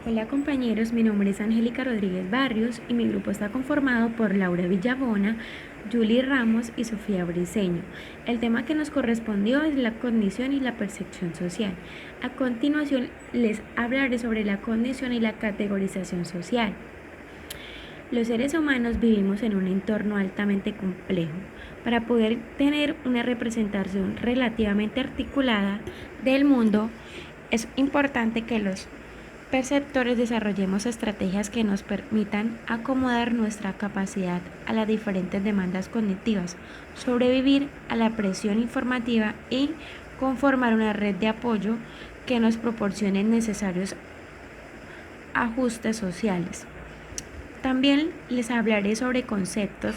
Hola compañeros, mi nombre es Angélica Rodríguez Barrios y mi grupo está conformado por Laura Villabona, Julie Ramos y Sofía Briceño. El tema que nos correspondió es la cognición y la percepción social. A continuación les hablaré sobre la cognición y la categorización social. Los seres humanos vivimos en un entorno altamente complejo. Para poder tener una representación relativamente articulada del mundo, es importante que los perceptores desarrollemos estrategias que nos permitan acomodar nuestra capacidad a las diferentes demandas cognitivas, sobrevivir a la presión informativa y conformar una red de apoyo que nos proporcione necesarios ajustes sociales. También les hablaré sobre conceptos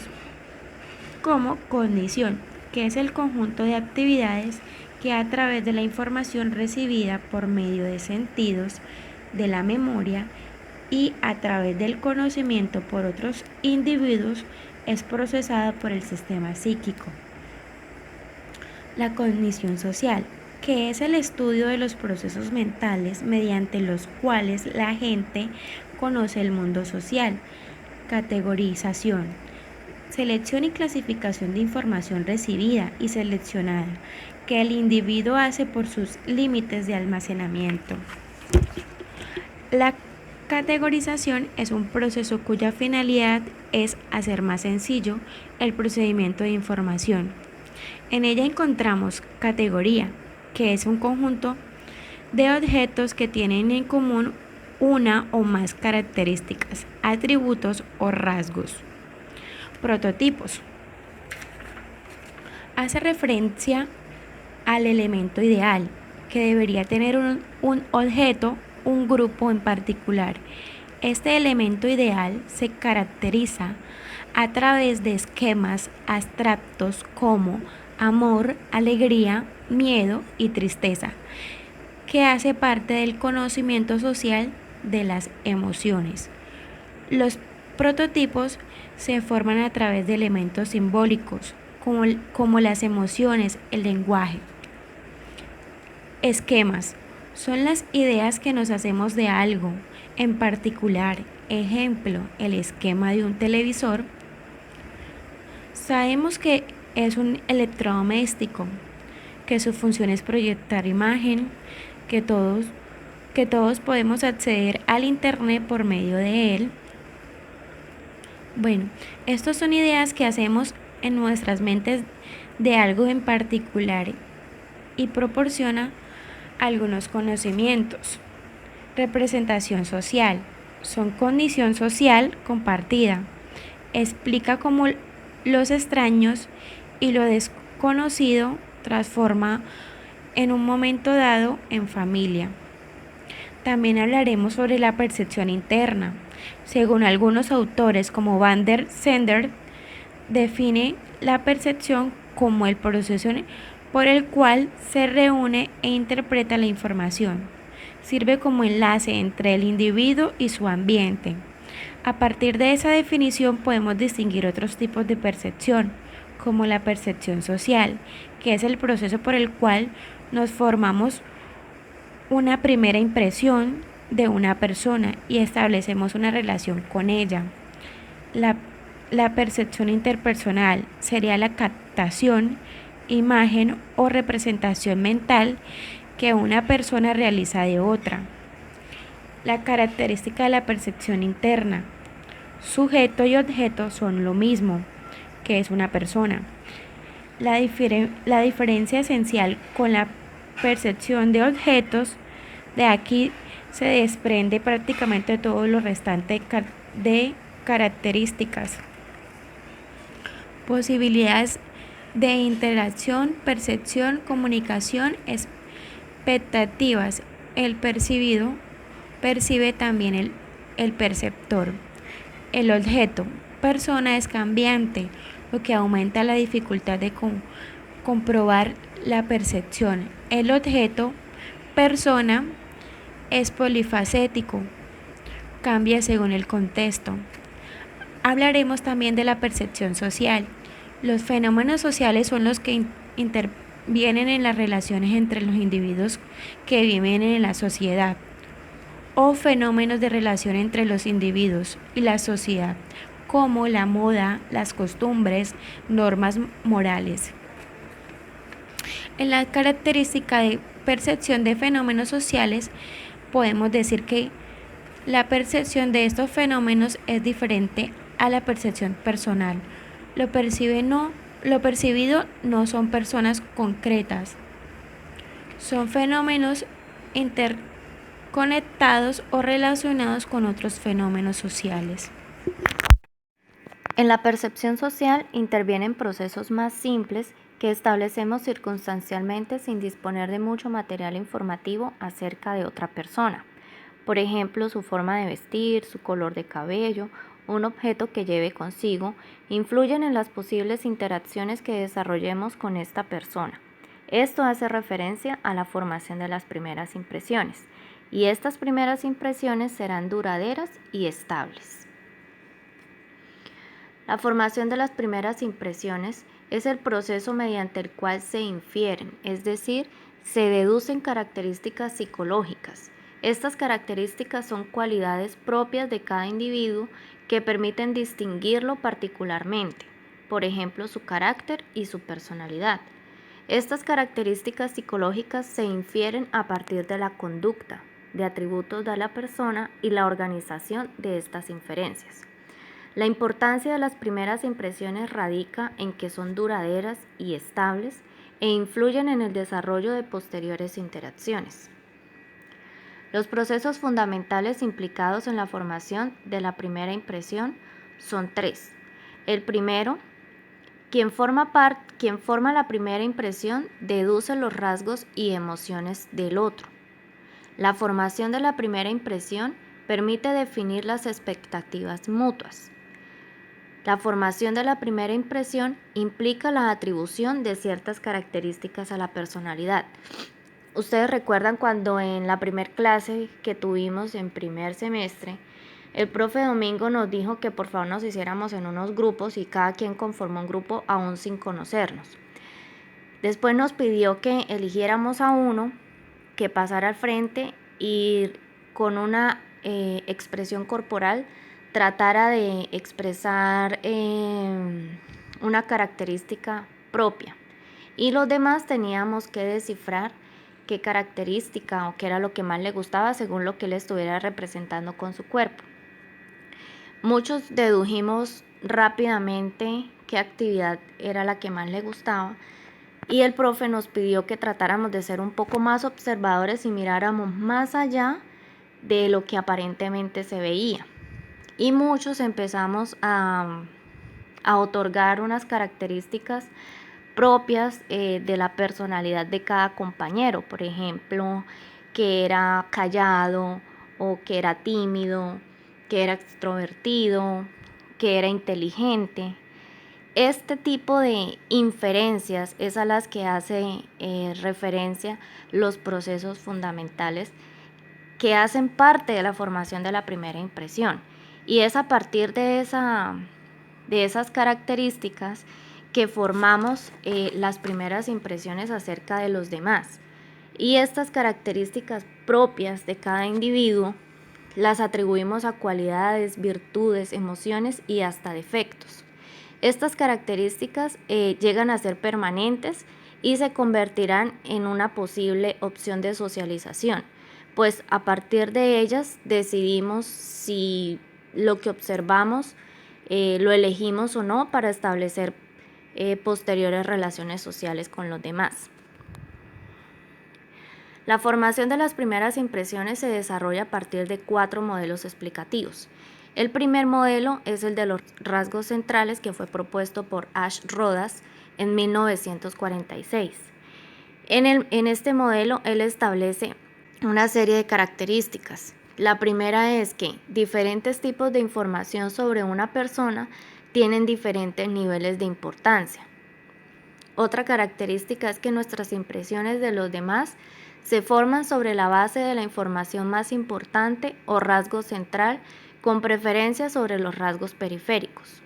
como cognición, que es el conjunto de actividades que a través de la información recibida por medio de sentidos, de la memoria y a través del conocimiento por otros individuos es procesada por el sistema psíquico. La cognición social, que es el estudio de los procesos mentales mediante los cuales la gente conoce el mundo social. Categorización, selección y clasificación de información recibida y seleccionada que el individuo hace por sus límites de almacenamiento. La categorización es un proceso cuya finalidad es hacer más sencillo el procedimiento de información. En ella encontramos categoría, que es un conjunto de objetos que tienen en común una o más características, atributos o rasgos. Prototipos. Hace referencia al elemento ideal, que debería tener un objeto, un grupo en particular. Este elemento ideal se caracteriza a través de esquemas abstractos como amor, alegría, miedo y tristeza, que hace parte del conocimiento social de las emociones. Los prototipos se forman a través de elementos simbólicos, como las emociones, el lenguaje. Esquemas son las ideas que nos hacemos de algo en particular. Ejemplo, el esquema de un televisor. Sabemos que es un electrodoméstico, que su función es proyectar imagen, que todos podemos acceder al internet por medio de él. Bueno, estas son ideas que hacemos en nuestras mentes de algo en particular y proporciona algunos conocimientos. Representación social. Son condición social compartida. Explica cómo los extraños y lo desconocido transforma en un momento dado en familia. También hablaremos sobre la percepción interna. Según algunos autores como Van der Sender, define la percepción como el proceso por el cual se reúne e interpreta la información. Sirve como enlace entre el individuo y su ambiente. A partir de esa definición podemos distinguir otros tipos de percepción, como la percepción social, que es el proceso por el cual nos formamos una primera impresión de una persona y establecemos una relación con ella. La percepción interpersonal sería la captación, imagen o representación mental que una persona realiza de otra. La característica de la percepción interna. Sujeto y objeto son lo mismo, que es una persona. La diferencia esencial con la percepción de objetos, de aquí se desprende prácticamente todo lo restante de características. Posibilidades de interacción, percepción, comunicación, expectativas. El percibido percibe también el perceptor. El objeto, persona, es cambiante, lo que aumenta la dificultad de comprobar la percepción. El objeto, persona, es polifacético, cambia según el contexto. Hablaremos también de la percepción social. Los fenómenos sociales son los que intervienen en las relaciones entre los individuos que viven en la sociedad. o fenómenos de relación entre los individuos y la sociedad, como la moda, las costumbres, normas morales. En la característica de percepción de fenómenos sociales, podemos decir que la percepción de estos fenómenos es diferente a la percepción personal. Lo percibido no son personas concretas, son fenómenos interconectados o relacionados con otros fenómenos sociales. En la percepción social intervienen procesos más simples que establecemos circunstancialmente sin disponer de mucho material informativo acerca de otra persona. Por ejemplo, su forma de vestir, su color de cabello, un objeto que lleve consigo, influyen en las posibles interacciones que desarrollemos con esta persona. Esto hace referencia a la formación de las primeras impresiones, y estas primeras impresiones serán duraderas y estables. La formación de las primeras impresiones es el proceso mediante el cual se infieren, es decir, se deducen características psicológicas. Estas características son cualidades propias de cada individuo que permiten distinguirlo particularmente, por ejemplo, su carácter y su personalidad. Estas características psicológicas se infieren a partir de la conducta, de atributos de la persona y la organización de estas inferencias. La importancia de las primeras impresiones radica en que son duraderas y estables e influyen en el desarrollo de posteriores interacciones. Los procesos fundamentales implicados en la formación de la primera impresión son tres. El primero, quien forma la primera impresión deduce los rasgos y emociones del otro. La formación de la primera impresión permite definir las expectativas mutuas. La formación de la primera impresión implica la atribución de ciertas características a la personalidad. Ustedes recuerdan cuando en la primera clase que tuvimos en primer semestre, el profe Domingo nos dijo que por favor nos hiciéramos en unos grupos y cada quien conformó un grupo aún sin conocernos. Después nos pidió que eligiéramos a uno que pasara al frente y con una expresión corporal tratara de expresar una característica propia, y los demás teníamos que descifrar qué característica o qué era lo que más le gustaba según lo que él estuviera representando con su cuerpo. Muchos dedujimos rápidamente qué actividad era la que más le gustaba, y el profe nos pidió que tratáramos de ser un poco más observadores y miráramos más allá de lo que aparentemente se veía. Y muchos empezamos a otorgar unas características propias de la personalidad de cada compañero. Por ejemplo, que era callado o que era tímido, que era extrovertido, que era inteligente. Este tipo de inferencias es a las que hace referencia los procesos fundamentales que hacen parte de la formación de la primera impresión. Y es a partir de esas características que formamos las primeras impresiones acerca de los demás. Y estas características propias de cada individuo las atribuimos a cualidades, virtudes, emociones y hasta defectos. Estas características llegan a ser permanentes y se convertirán en una posible opción de socialización, pues a partir de ellas decidimos si lo que observamos lo elegimos o no para establecer posteriores relaciones sociales con los demás. La formación de las primeras impresiones se desarrolla a partir de 4 modelos explicativos. El primer modelo es el de los rasgos centrales, que fue propuesto por Ash Rodas en 1946. En este modelo él establece una serie de características. La primera es que diferentes tipos de información sobre una persona tienen diferentes niveles de importancia. Otra característica es que nuestras impresiones de los demás se forman sobre la base de la información más importante o rasgo central, con preferencia sobre los rasgos periféricos.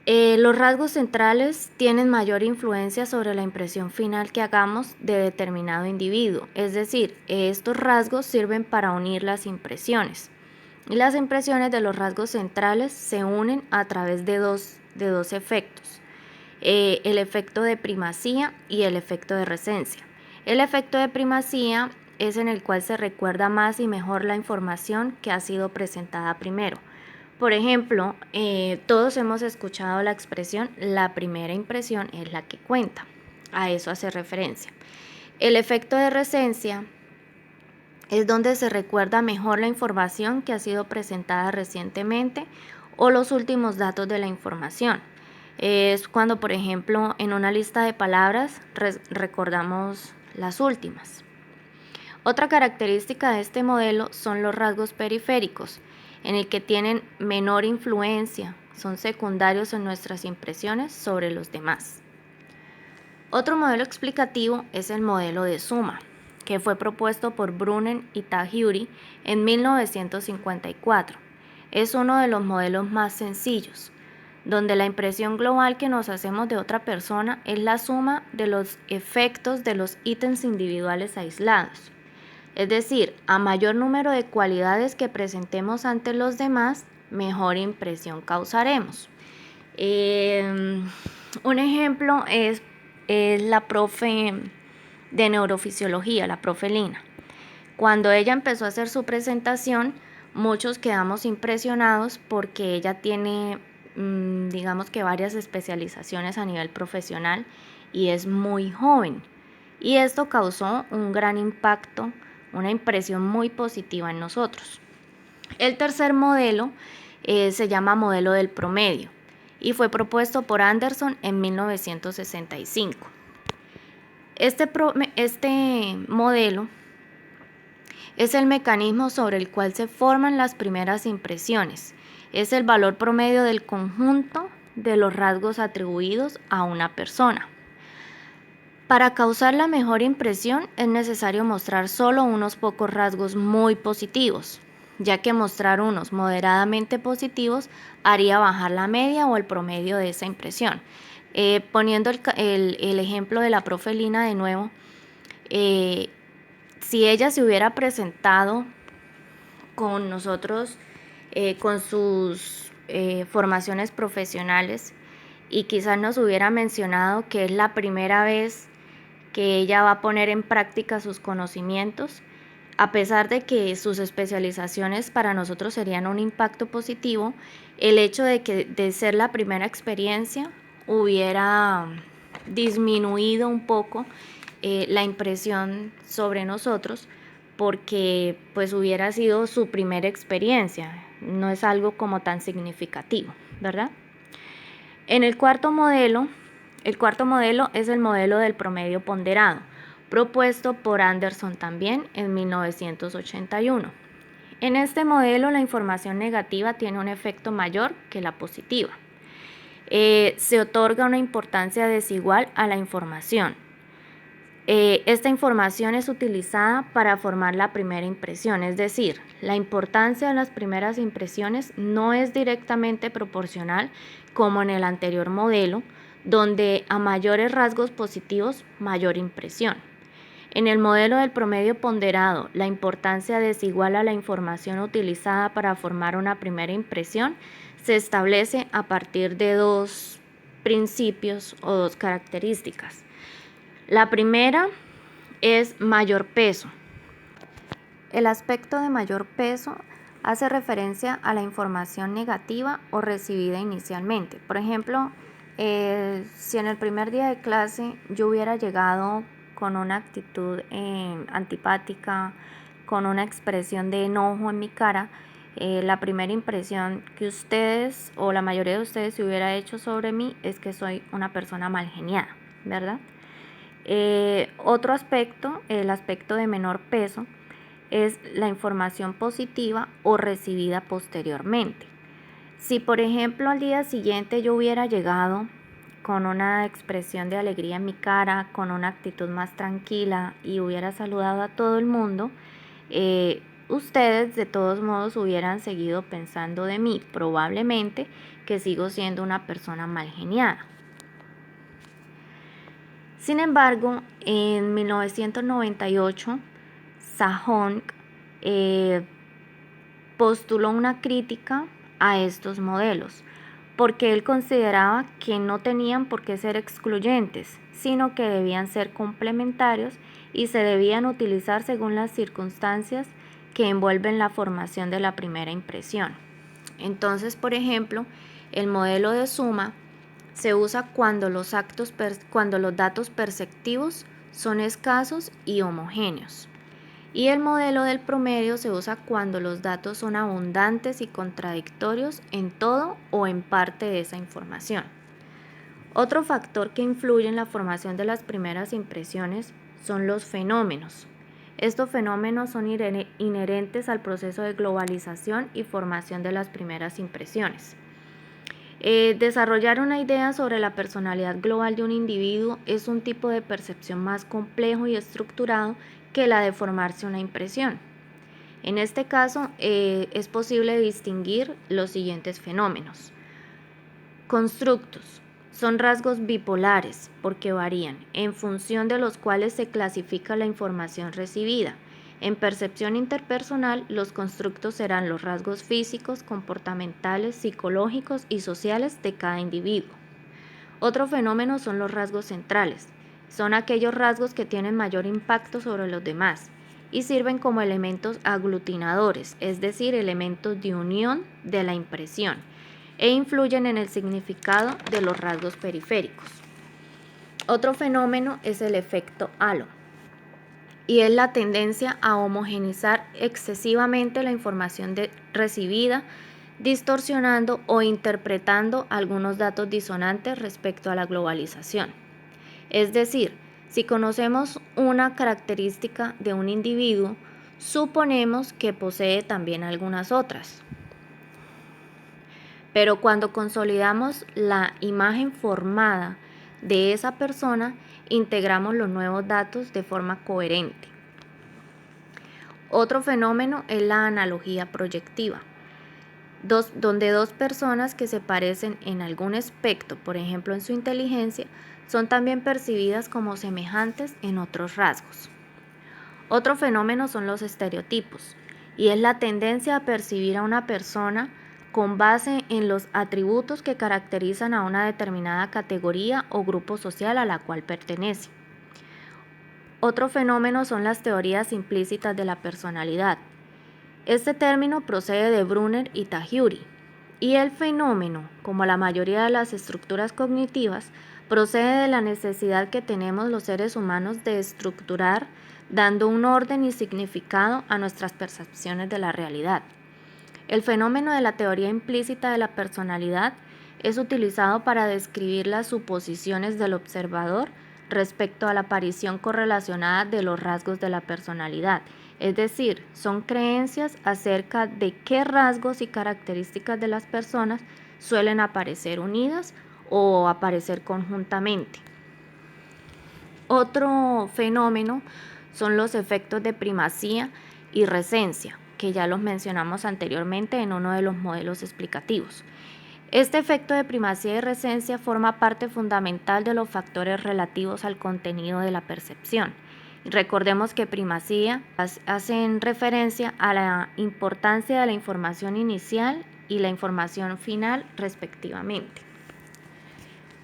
Los rasgos centrales tienen mayor influencia sobre la impresión final que hagamos de determinado individuo, es decir, estos rasgos sirven para unir las impresiones. Y las impresiones de los rasgos centrales se unen a través de dos efectos, el efecto de primacía y el efecto de recencia. El efecto de primacía es en el cual se recuerda más y mejor la información que ha sido presentada primero. Por ejemplo, todos hemos escuchado la expresión la primera impresión es la que cuenta. A eso hace referencia. El efecto de recencia es donde se recuerda mejor la información que ha sido presentada recientemente o los últimos datos de la información. Es cuando, por ejemplo, en una lista de palabras recordamos las últimas. Otra característica de este modelo son los rasgos periféricos, en el que tienen menor influencia, son secundarios en nuestras impresiones sobre los demás. Otro modelo explicativo es el modelo de suma, que fue propuesto por Brunnen y Tahiry en 1954. Es uno de los modelos más sencillos, donde la impresión global que nos hacemos de otra persona es la suma de los efectos de los ítems individuales aislados. Es decir, a mayor número de cualidades que presentemos ante los demás, mejor impresión causaremos. Un ejemplo es la profe de neurofisiología, la profe Lina. Cuando ella empezó a hacer su presentación, muchos quedamos impresionados porque ella tiene, digamos que varias especializaciones a nivel profesional y es muy joven. Y esto causó un gran impacto, una impresión muy positiva en nosotros. El tercer modelo se llama modelo del promedio y fue propuesto por Anderson en 1965. Este modelo es el mecanismo sobre el cual se forman las primeras impresiones. Es el valor promedio del conjunto de los rasgos atribuidos a una persona. Para causar la mejor impresión es necesario mostrar solo unos pocos rasgos muy positivos, ya que mostrar unos moderadamente positivos haría bajar la media o el promedio de esa impresión. Poniendo el ejemplo de la profe Lina de nuevo, si ella se hubiera presentado con nosotros, con sus formaciones profesionales, y quizás nos hubiera mencionado que es la primera vez que ella va a poner en práctica sus conocimientos, a pesar de que sus especializaciones para nosotros serían un impacto positivo, el hecho de ser la primera experiencia hubiera disminuido un poco la impresión sobre nosotros, porque pues hubiera sido su primera experiencia, no es algo como tan significativo, ¿verdad? El cuarto modelo es el modelo del promedio ponderado, propuesto por Anderson también en 1981. En este modelo la información negativa tiene un efecto mayor que la positiva. Se otorga una importancia desigual a la información. Esta información es utilizada para formar la primera impresión, es decir, la importancia de las primeras impresiones no es directamente proporcional como en el anterior modelo, donde a mayores rasgos positivos, mayor impresión. En el modelo del promedio ponderado, la importancia desigual a la información utilizada para formar una primera impresión se establece a partir de dos principios o dos características. La primera es mayor peso. El aspecto de mayor peso hace referencia a la información negativa o recibida inicialmente. Por ejemplo, si en el primer día de clase yo hubiera llegado con una actitud antipática, con una expresión de enojo en mi cara, la primera impresión que ustedes o la mayoría de ustedes se hubiera hecho sobre mí es que soy una persona mal geniada, ¿verdad? Otro aspecto, el aspecto de menor peso, es la información positiva o recibida posteriormente. Si, por ejemplo, al día siguiente yo hubiera llegado con una expresión de alegría en mi cara, con una actitud más tranquila y hubiera saludado a todo el mundo, ustedes de todos modos hubieran seguido pensando de mí, probablemente que sigo siendo una persona mal geniada. Sin embargo, en 1998, Sahong postuló una crítica a estos modelos, porque él consideraba que no tenían por qué ser excluyentes, sino que debían ser complementarios y se debían utilizar según las circunstancias que envuelven la formación de la primera impresión. Entonces, por ejemplo, el modelo de suma se usa cuando los datos perceptivos son escasos y homogéneos. Y el modelo del promedio se usa cuando los datos son abundantes y contradictorios en todo o en parte de esa información. Otro factor que influye en la formación de las primeras impresiones son los fenómenos. Estos fenómenos son inherentes al proceso de globalización y formación de las primeras impresiones. Desarrollar una idea sobre la personalidad global de un individuo es un tipo de percepción más complejo y estructurado que la de formarse una impresión. En este caso, es posible distinguir los siguientes fenómenos. Constructos. Son rasgos bipolares porque varían, en función de los cuales se clasifica la información recibida. En percepción interpersonal, los constructos serán los rasgos físicos, comportamentales, psicológicos y sociales de cada individuo. Otro fenómeno son los rasgos centrales. Son aquellos rasgos que tienen mayor impacto sobre los demás y sirven como elementos aglutinadores, es decir, elementos de unión de la impresión, e influyen en el significado de los rasgos periféricos. Otro fenómeno es el efecto halo, y es la tendencia a homogeneizar excesivamente la información recibida, distorsionando o interpretando algunos datos disonantes respecto a la globalización. Es decir, si conocemos una característica de un individuo, suponemos que posee también algunas otras. Pero cuando consolidamos la imagen formada de esa persona, integramos los nuevos datos de forma coherente. Otro fenómeno es la analogía proyectiva, donde dos personas que se parecen en algún aspecto, por ejemplo en su inteligencia, son también percibidas como semejantes en otros rasgos. Otro fenómeno son los estereotipos, y es la tendencia a percibir a una persona con base en los atributos que caracterizan a una determinada categoría o grupo social a la cual pertenece. Otro fenómeno son las teorías implícitas de la personalidad. Este término procede de Brunner y Tajuri, y el fenómeno, como la mayoría de las estructuras cognitivas, procede de la necesidad que tenemos los seres humanos de estructurar, dando un orden y significado a nuestras percepciones de la realidad. El fenómeno de la teoría implícita de la personalidad es utilizado para describir las suposiciones del observador respecto a la aparición correlacionada de los rasgos de la personalidad, es decir, son creencias acerca de qué rasgos y características de las personas suelen aparecer unidas o aparecer conjuntamente. Otro fenómeno son los efectos de primacía y recencia, que ya los mencionamos anteriormente en uno de los modelos explicativos. Este efecto de primacía y recencia forma parte fundamental de los factores relativos al contenido de la percepción. Recordemos que primacía hacen referencia a la importancia de la información inicial y la información final respectivamente.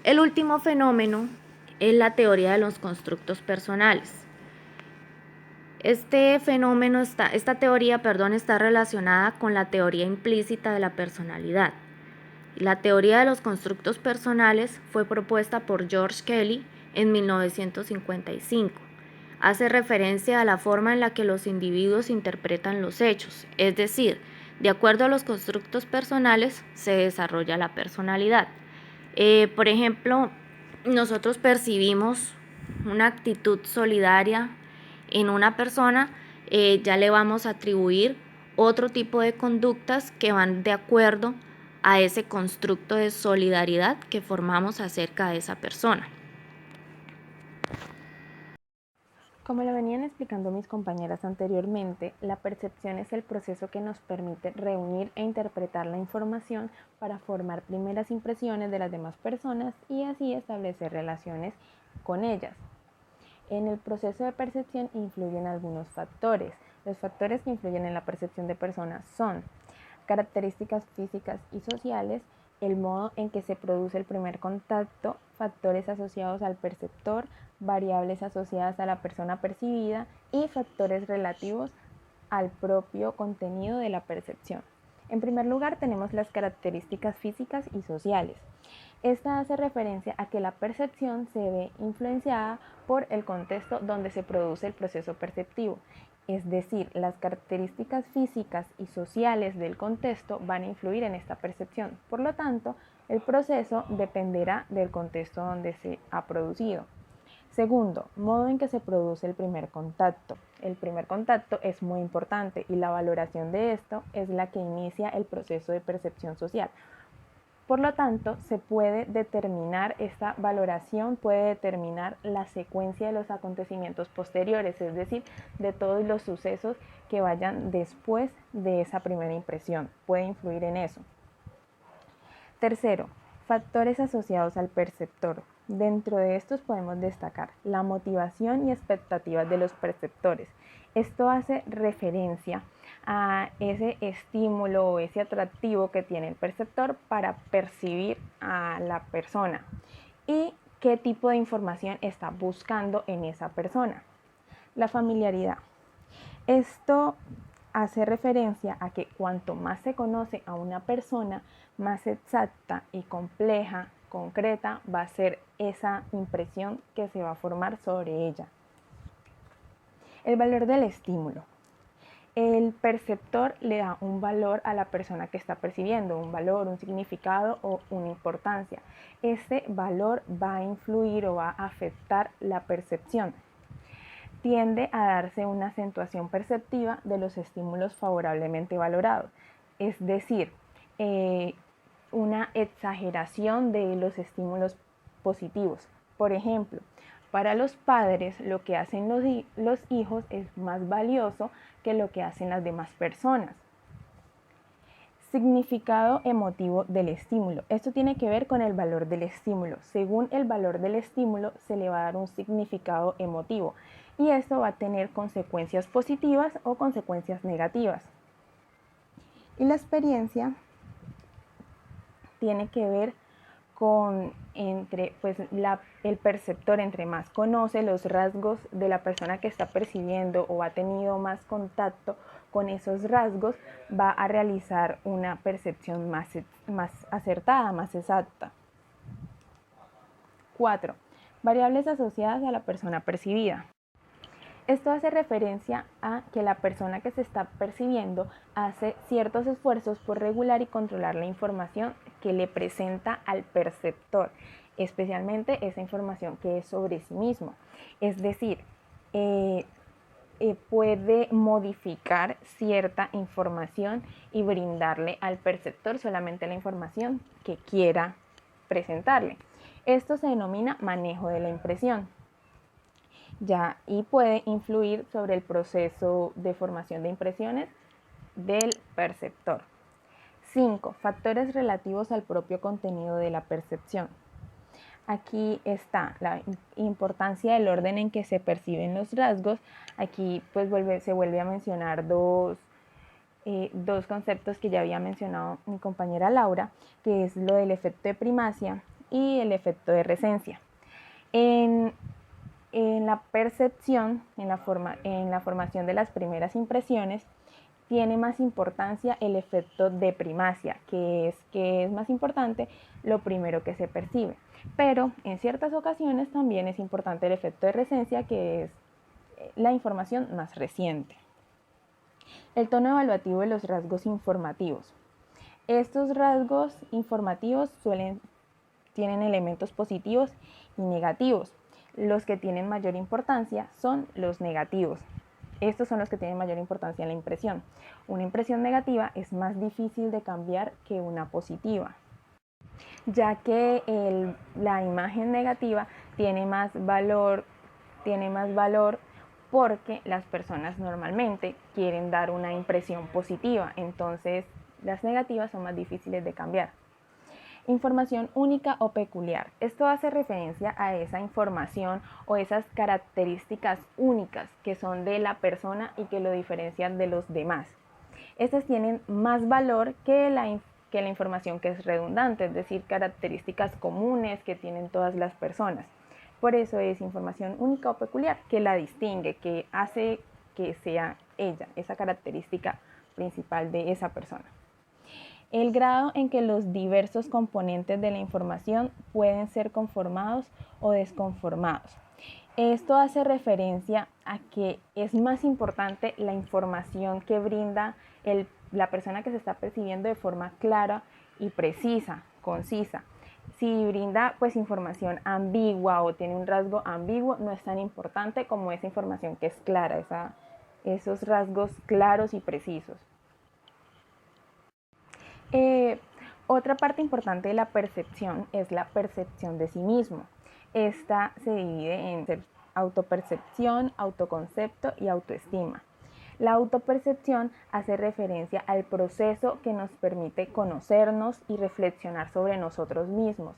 El último fenómeno es la teoría de los constructos personales. Esta teoría está relacionada con la teoría implícita de la personalidad. La teoría de los constructos personales fue propuesta por George Kelly en 1955. Hace referencia a la forma en la que los individuos interpretan los hechos, es decir, de acuerdo a los constructos personales se desarrolla la personalidad. Por ejemplo, nosotros percibimos una actitud solidaria en una persona, ya le vamos a atribuir otro tipo de conductas que van de acuerdo a ese constructo de solidaridad que formamos acerca de esa persona. Como lo venían explicando mis compañeras anteriormente, la percepción es el proceso que nos permite reunir e interpretar la información para formar primeras impresiones de las demás personas y así establecer relaciones con ellas. En el proceso de percepción influyen algunos factores. Los factores que influyen en la percepción de personas son características físicas y sociales, el modo en que se produce el primer contacto, factores asociados al perceptor, variables asociadas a la persona percibida y factores relativos al propio contenido de la percepción. En primer lugar, tenemos las características físicas y sociales. Esta hace referencia a que la percepción se ve influenciada por el contexto donde se produce el proceso perceptivo. Es decir, las características físicas y sociales del contexto van a influir en esta percepción. Por lo tanto, el proceso dependerá del contexto donde se ha producido. Segundo, modo en que se produce el primer contacto. El primer contacto es muy importante y la valoración de esto es la que inicia el proceso de percepción social. Por lo tanto, se puede determinar, esta valoración puede determinar la secuencia de los acontecimientos posteriores, es decir, de todos los sucesos que vayan después de esa primera impresión. Puede influir en eso. Tercero, factores asociados al perceptor. Dentro de estos podemos destacar la motivación y expectativas de los perceptores. Esto hace referencia a ese estímulo o ese atractivo que tiene el perceptor para percibir a la persona y qué tipo de información está buscando en esa persona. La familiaridad. Esto hace referencia a que cuanto más se conoce a una persona, más exacta y compleja, concreta va a ser esa impresión que se va a formar sobre ella. El valor del estímulo. El perceptor le da un valor a la persona que está percibiendo, un valor, un significado o una importancia. Este valor va a influir o va a afectar la percepción. Tiende a darse una acentuación perceptiva de los estímulos favorablemente valorados, es decir, una exageración de los estímulos positivos. Por ejemplo, para los padres lo que hacen los hijos es más valioso que lo que hacen las demás personas. Significado emotivo del estímulo. Esto tiene que ver con el valor del estímulo. Según el valor del estímulo se le va a dar un significado emotivo y esto va a tener consecuencias positivas o consecuencias negativas. Y la experiencia tiene que ver con el perceptor entre más conoce los rasgos de la persona que está percibiendo o ha tenido más contacto con esos rasgos, va a realizar una percepción más acertada, más exacta. 4. Variables asociadas a la persona percibida. Esto hace referencia a que la persona que se está percibiendo hace ciertos esfuerzos por regular y controlar la información que le presenta al perceptor, especialmente esa información que es sobre sí mismo. Es decir, puede modificar cierta información y brindarle al perceptor solamente la información que quiera presentarle. Esto se denomina manejo de la impresión. Y puede influir sobre el proceso de formación de impresiones del perceptor. 5. Factores relativos al propio contenido de la percepción. Aquí está la importancia del orden en que se perciben los rasgos. Aquí se vuelve a mencionar dos conceptos que ya había mencionado mi compañera Laura, que es lo del efecto de primacia y el efecto de recencia. En la percepción, en la formación de las primeras impresiones, tiene más importancia el efecto de primacia, que es más importante lo primero que se percibe. Pero en ciertas ocasiones también es importante el efecto de recencia, que es la información más reciente. El tono evaluativo de los rasgos informativos. Estos rasgos informativos tienen elementos positivos y negativos. Los que tienen mayor importancia son los negativos. Estos son los que tienen mayor importancia en la impresión. Una impresión negativa es más difícil de cambiar que una positiva, ya que la imagen negativa tiene más valor porque las personas normalmente quieren dar una impresión positiva, entonces las negativas son más difíciles de cambiar. Información única o peculiar. Esto hace referencia a esa información o esas características únicas que son de la persona y que lo diferencian de los demás. Estas tienen más valor que la información que es redundante, es decir, características comunes que tienen todas las personas. Por eso es información única o peculiar, que la distingue, que hace que sea ella, esa característica principal de esa persona. El grado en que los diversos componentes de la información pueden ser conformados o desconformados. Esto hace referencia a que es más importante la información que brinda la persona que se está percibiendo de forma clara y precisa, concisa. Si brinda pues información ambigua o tiene un rasgo ambiguo, no es tan importante como esa información que es clara, esos rasgos claros y precisos. Otra parte importante de la percepción es la percepción de sí mismo. Esta se divide en autopercepción, autoconcepto y autoestima. La autopercepción hace referencia al proceso que nos permite conocernos y reflexionar sobre nosotros mismos,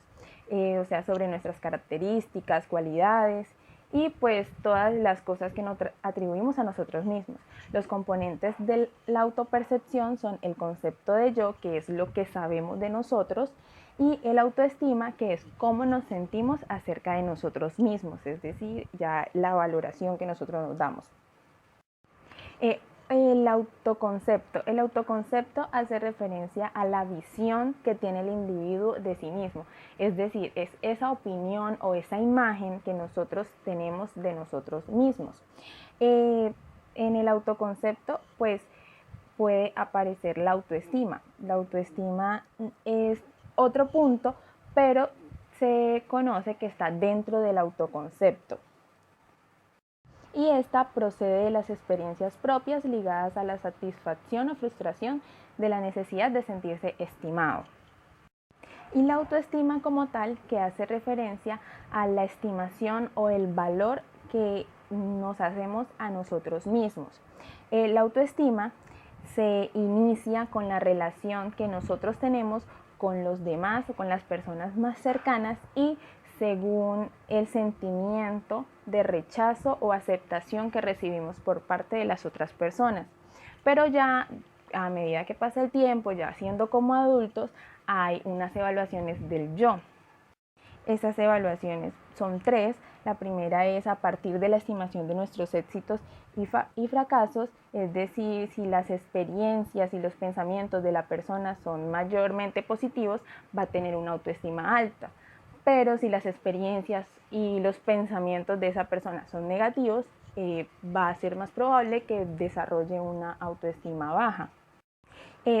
o sea, sobre nuestras características, cualidades y pues todas las cosas que nos atribuimos a nosotros mismos. Los componentes de la autopercepción son el concepto de yo, que es lo que sabemos de nosotros, y el autoestima, que es cómo nos sentimos acerca de nosotros mismos, es decir, ya la valoración que nosotros nos damos. El autoconcepto. El autoconcepto hace referencia a la visión que tiene el individuo de sí mismo. Es decir, es esa opinión o esa imagen que nosotros tenemos de nosotros mismos. En el autoconcepto, pues, puede aparecer la autoestima. La autoestima es otro punto, pero se conoce que está dentro del autoconcepto. Y esta procede de las experiencias propias ligadas a la satisfacción o frustración de la necesidad de sentirse estimado. Y la autoestima como tal, que hace referencia a la estimación o el valor que nos hacemos a nosotros mismos. La autoestima se inicia con la relación que nosotros tenemos con los demás o con las personas más cercanas y según el sentimiento de rechazo o aceptación que recibimos por parte de las otras personas. Pero ya a medida que pasa el tiempo, ya siendo como adultos, hay unas evaluaciones del yo. Esas evaluaciones son 3. La primera es a partir de la estimación de nuestros éxitos y fracasos, es decir, si las experiencias y los pensamientos de la persona son mayormente positivos, va a tener una autoestima alta. Pero si las experiencias y los pensamientos de esa persona son negativos, va a ser más probable que desarrolle una autoestima baja.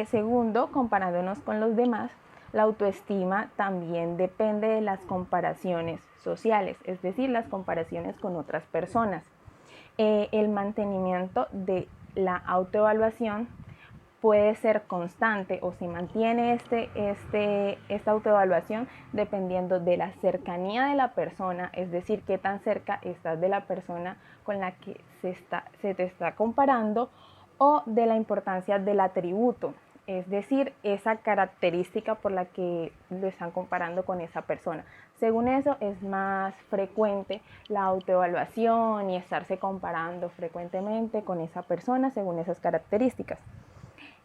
Segundo, comparándonos con los demás, la autoestima también depende de las comparaciones sociales, es decir, las comparaciones con otras personas. El mantenimiento de la autoevaluación puede ser constante o se mantiene esta autoevaluación dependiendo de la cercanía de la persona, es decir, qué tan cerca estás de la persona con la que se te está comparando, o de la importancia del atributo, es decir, esa característica por la que lo están comparando con esa persona. Según eso es más frecuente la autoevaluación y estarse comparando frecuentemente con esa persona según esas características.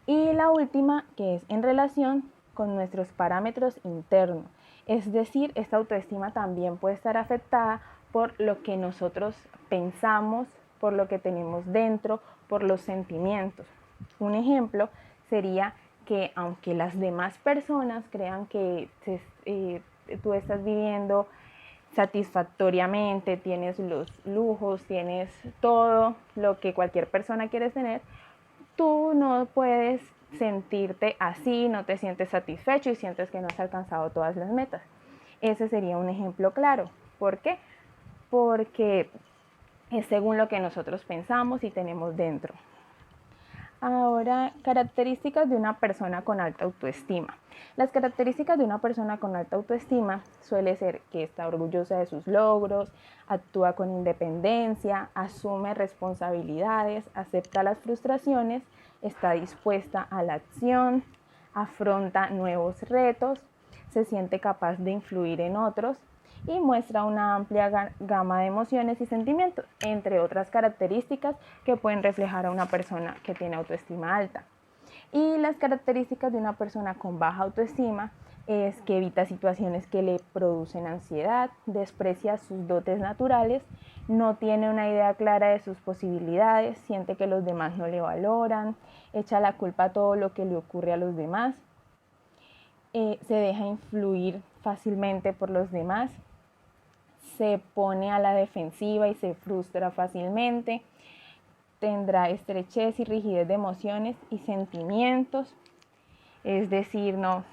Y la última, que es en relación con nuestros parámetros internos. Es decir, esta autoestima también puede estar afectada por lo que nosotros pensamos, por lo que tenemos dentro, por los sentimientos. Un ejemplo sería que aunque las demás personas crean que tú estás viviendo satisfactoriamente, tienes los lujos, tienes todo lo que cualquier persona quiere tener, tú no puedes sentirte así, no te sientes satisfecho y sientes que no has alcanzado todas las metas. Ese sería un ejemplo claro. ¿Por qué? Porque es según lo que nosotros pensamos y tenemos dentro. Ahora, características de una persona con alta autoestima. Las características de una persona con alta autoestima suele ser que está orgullosa de sus logros, actúa con independencia, asume responsabilidades, acepta las frustraciones, está dispuesta a la acción, afronta nuevos retos, se siente capaz de influir en otros y muestra una amplia gama de emociones y sentimientos, entre otras características que pueden reflejar a una persona que tiene autoestima alta. Y las características de una persona con baja autoestima es que evita situaciones que le producen ansiedad, desprecia sus dotes naturales, no tiene una idea clara de sus posibilidades, siente que los demás no le valoran, echa la culpa a todo lo que le ocurre a los demás, se deja influir fácilmente por los demás, se pone a la defensiva y se frustra fácilmente, tendrá estrechez y rigidez de emociones y sentimientos, es decir, no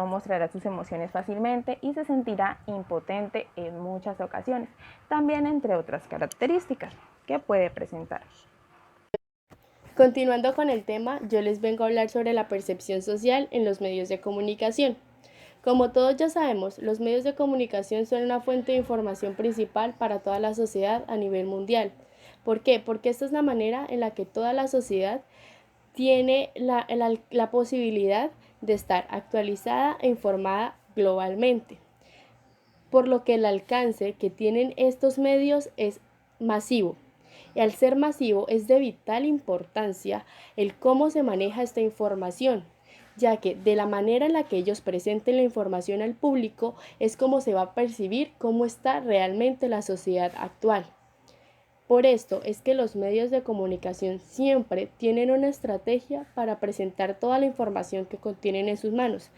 mostrará sus emociones fácilmente y se sentirá impotente en muchas ocasiones, también entre otras características que puede presentar. Continuando con el tema, yo les vengo a hablar sobre la percepción social en los medios de comunicación. Como todos ya sabemos, los medios de comunicación son una fuente de información principal para toda la sociedad a nivel mundial. ¿Por qué? Porque esta es la manera en la que toda la sociedad tiene la posibilidad de estar actualizada e informada globalmente. Por lo que el alcance que tienen estos medios es masivo. Y al ser masivo es de vital importancia el cómo se maneja esta información, ya que de la manera en la que ellos presenten la información al público es como se va a percibir cómo está realmente la sociedad actual. Por esto es que los medios de comunicación siempre tienen una estrategia para presentar toda la información que contienen en sus manos.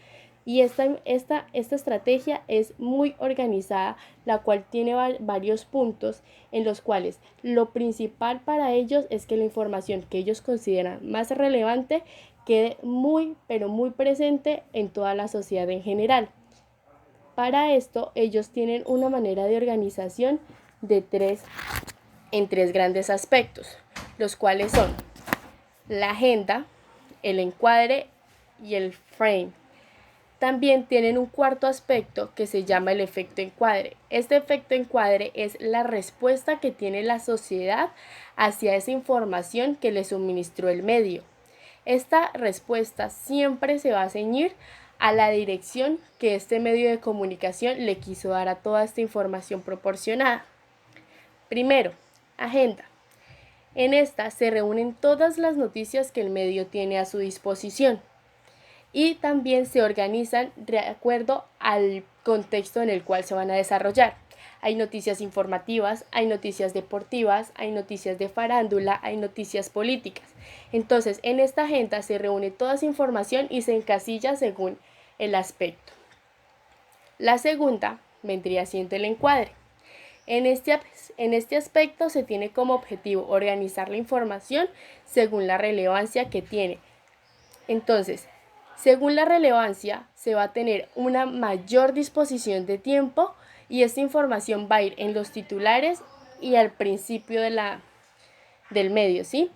Y esta estrategia es muy organizada, la cual tiene varios puntos en los cuales lo principal para ellos es que la información que ellos consideran más relevante quede muy, pero muy presente en toda la sociedad en general. Para esto, ellos tienen una manera de organización en tres grandes aspectos, los cuales son la agenda, el encuadre y el frame. También tienen un cuarto aspecto que se llama el efecto encuadre. Este efecto encuadre es la respuesta que tiene la sociedad hacia esa información que le suministró el medio. Esta respuesta siempre se va a ceñir a la dirección que este medio de comunicación le quiso dar a toda esta información proporcionada. Primero, agenda. En esta se reúnen todas las noticias que el medio tiene a su disposición y también se organizan de acuerdo al contexto en el cual se van a desarrollar. Hay noticias informativas, hay noticias deportivas, hay noticias de farándula, hay noticias políticas. Entonces, en esta agenda se reúne toda esa información y se encasilla según el aspecto. La segunda vendría siendo el encuadre. En este aspecto se tiene como objetivo organizar la información según la relevancia que tiene. Entonces, según la relevancia, se va a tener una mayor disposición de tiempo y esta información va a ir en los titulares y al principio del medio, ¿sí?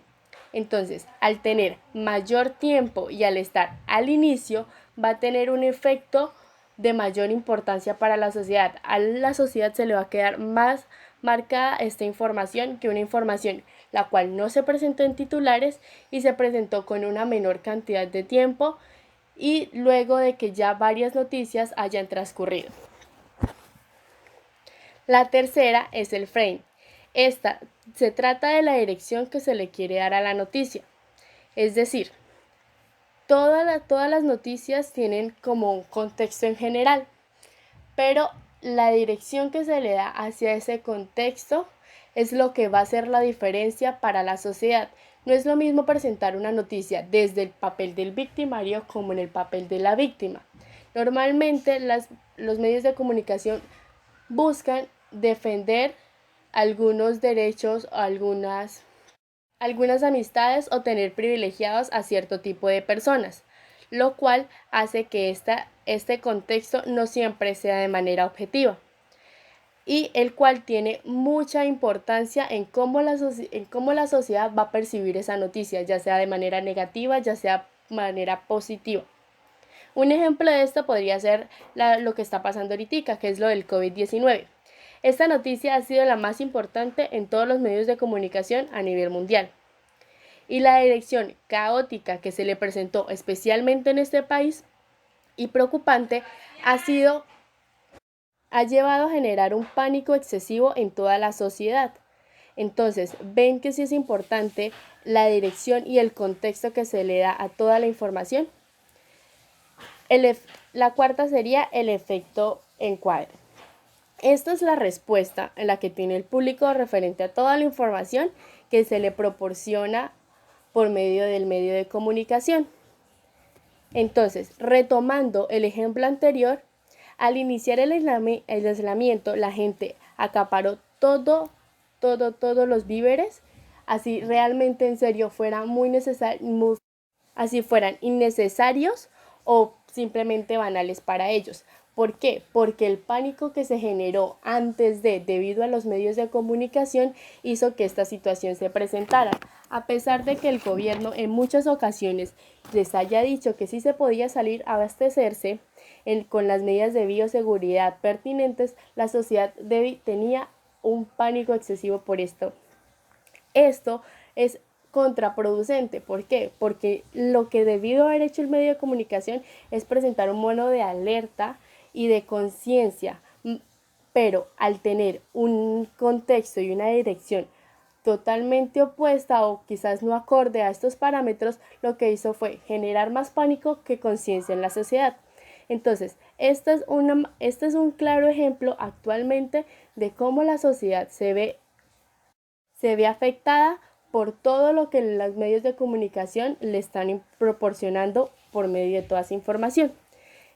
Entonces, al tener mayor tiempo y al estar al inicio, va a tener un efecto de mayor importancia para la sociedad. A la sociedad se le va a quedar más marcada esta información que una información la cual no se presentó en titulares y se presentó con una menor cantidad de tiempo y luego de que ya varias noticias hayan transcurrido. La tercera es el frame. Esta se trata de la dirección que se le quiere dar a la noticia. Es decir, todas las noticias tienen como un contexto en general, pero la dirección que se le da hacia ese contexto es lo que va a hacer la diferencia para la sociedad. No es lo mismo presentar una noticia desde el papel del victimario como en el papel de la víctima. Normalmente los medios de comunicación buscan defender algunos derechos, algunas amistades o tener privilegiados a cierto tipo de personas, lo cual hace que este contexto no siempre sea de manera objetiva. y el cual tiene mucha importancia en cómo la sociedad va a percibir esa noticia, ya sea de manera negativa, ya sea de manera positiva. Un ejemplo de esto podría ser lo que está pasando ahorita, que es lo del COVID-19. Esta noticia ha sido la más importante en todos los medios de comunicación a nivel mundial. Y la dirección caótica que se le presentó especialmente en este país y preocupante ha llevado a generar un pánico excesivo en toda la sociedad. Entonces, ven que sí es importante la dirección y el contexto que se le da a toda la información. La cuarta sería el efecto encuadre. Esta es la respuesta en la que tiene el público referente a toda la información que se le proporciona por medio del medio de comunicación. Entonces, retomando el ejemplo anterior, al iniciar el aislamiento, la gente acaparó todos los víveres, así realmente en serio fueran así fueran innecesarios o simplemente banales para ellos. ¿Por qué? Porque el pánico que se generó debido a los medios de comunicación, hizo que esta situación se presentara. A pesar de que el gobierno en muchas ocasiones les haya dicho que sí se podía salir a abastecerse con las medidas de bioseguridad pertinentes, la sociedad tenía un pánico excesivo por esto. Esto es contraproducente. ¿Por qué? Porque lo que debió haber hecho el medio de comunicación es presentar un modo de alerta y de conciencia, pero al tener un contexto y una dirección totalmente opuesta o quizás no acorde a estos parámetros, lo que hizo fue generar más pánico que conciencia en la sociedad. Entonces, este es un claro ejemplo actualmente de cómo la sociedad se ve afectada por todo lo que los medios de comunicación le están proporcionando por medio de toda esa información.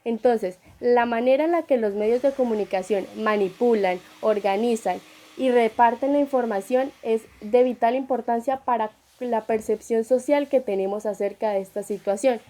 Entonces, la manera en la que los medios de comunicación manipulan, organizan y reparten la información es de vital importancia para la percepción social que tenemos acerca de esta situación.